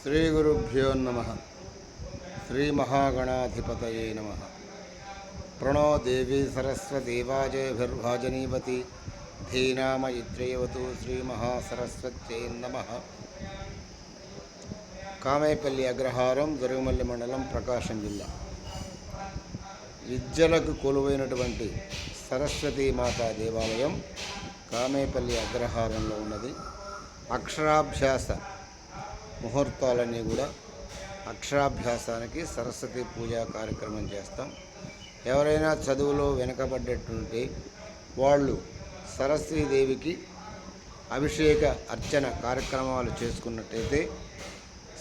శ్రీగురుభ్యో నమః. శ్రీమహాగణాధిపతయే నమః. ప్రణో దేవీ సరస్వతీ వాజేభిర్వాజనీవతి ధీనామయిత్రేవతు శ్రీమహాసరస్వత్యై నమః. కామేపల్లి అగ్రహారం, జరుగుమల్లి మండలం, ప్రకాశం జిల్లా. విద్యలకు కొలువైనటువంటి సరస్వతీమాతా దేవాలయం కామేపల్లి అగ్రహారంలో ఉన్నది. అక్షరాభ్యాస ముహూర్తాలన్నీ కూడా అక్షరాభ్యాసానికి సరస్వతి పూజా కార్యక్రమం చేస్తాం. ఎవరైనా చదువులో వెనుకబడ్డటువంటి వాళ్ళు సరస్వతీదేవికి అభిషేక అర్చన కార్యక్రమాలు చేసుకున్నట్టయితే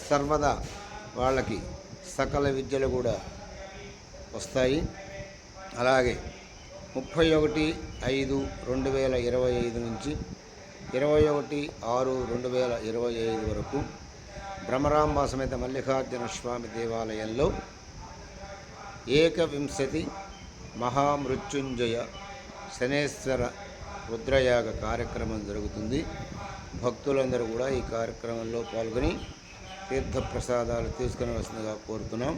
సర్వదా వాళ్ళకి సకల విద్యలు కూడా వస్తాయి. అలాగే 31/5/2025 నుంచి 21/6/2025 వరకు బ్రహ్మరాంబ సమేత మల్లికార్జున స్వామి దేవాలయంలో 21 మహామృత్యుంజయ శనేశ్వర రుద్రయాగ కార్యక్రమం జరుగుతుంది. భక్తులందరూ కూడా ఈ కార్యక్రమంలో పాల్గొని తీర్థప్రసాదాలు తీసుకునవలసిందిగా కోరుతున్నాం.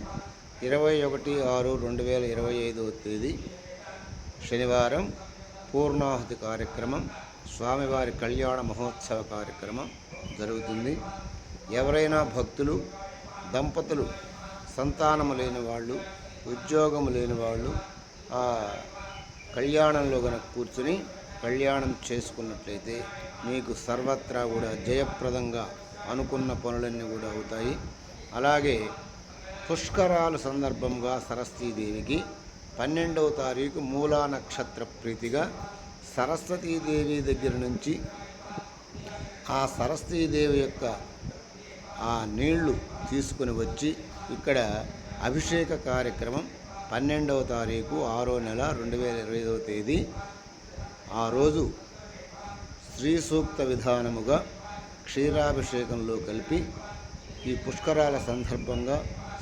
21/6/2025 తేదీ శనివారం పూర్ణాహుతి కార్యక్రమం, స్వామివారి కళ్యాణ మహోత్సవ కార్యక్రమం జరుగుతుంది. ఎవరైనా భక్తులు, దంపతులు సంతానము లేని వాళ్ళు, ఉద్యోగము లేని వాళ్ళు ఆ కళ్యాణంలో కనుక కూర్చుని కళ్యాణం చేసుకున్నట్లయితే మీకు సర్వత్రా కూడా జయప్రదంగా అనుకున్న పనులన్నీ కూడా అవుతాయి. అలాగే పుష్కరాల సందర్భంగా సరస్వతీదేవికి 12వ తారీఖు మూలా నక్షత్ర ప్రీతిగా సరస్వతీదేవి దగ్గర నుంచి ఆ సరస్వతీదేవి యొక్క ఆ నీళ్లు తీసుకుని వచ్చి ఇక్కడ అభిషేక కార్యక్రమం 12వ తారీఖు 6వ నెల 2025 తేదీ ఆ రోజు శ్రీ సూక్త విధానముగా క్షీరాభిషేకంలో కలిపి ఈ పుష్కరాల సందర్భంగా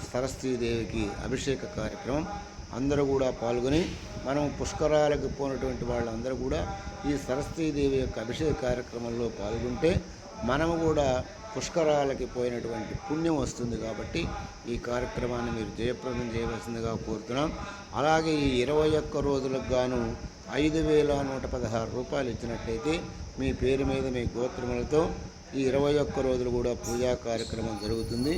సరస్వతీదేవికి అభిషేక కార్యక్రమం అందరూ కూడా పాల్గొని, మనం పుష్కరాలకు పోయినటువంటి వాళ్ళందరూ కూడా ఈ సరస్వతీదేవి యొక్క అభిషేక కార్యక్రమంలో పాల్గొంటే మనము కూడా పుష్కరాలకి పోయినటువంటి పుణ్యం వస్తుంది. కాబట్టి ఈ కార్యక్రమాన్ని మీరు జయప్రదం చేయవలసిందిగా కోరుతున్నాం. అలాగే ఈ 21 రోజులకు గాను 5,116 రూపాయలు ఇచ్చినట్లయితే మీ పేరు మీద మీ గోత్రములతో ఈ 21 రోజులు కూడా పూజా కార్యక్రమం జరుగుతుంది.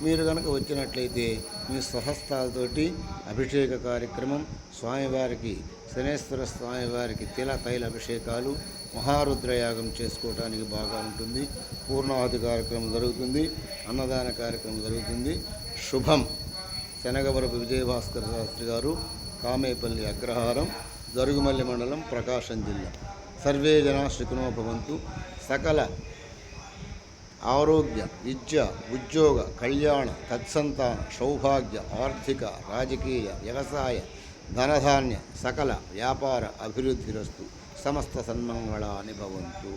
మీరు కనుక వచ్చినట్లయితే మీ స్వహస్తాలతోటి అభిషేక కార్యక్రమం, స్వామివారికి శనేశ్వర స్వామివారికి తైల అభిషేకాలు, మహారుద్రయాగం చేసుకోవడానికి బాగా ఉంటుంది. పూర్ణాహుతి కార్యక్రమం జరుగుతుంది, అన్నదాన కార్యక్రమం జరుగుతుంది. శుభం. శనగవరపు విజయభాస్కర్ శాస్త్రి గారు, కామేపల్లి అగ్రహారం, జరుగుమల్లి మండలం, ప్రకాశం జిల్లా. సర్వే జనా సుఖినో భవంతు. సకల ఆరోగ్య, విద్య, ఉద్యోగ, కళ్యాణ, తత్సంతాన, సౌభాగ్య, ఆర్థిక, రాజకీయ, వ్యవసాయ, ధనధాన్య, సకల వ్యాపార అభివృద్ధిరస్తు. సమస్త సన్మంగళాని భవంతు.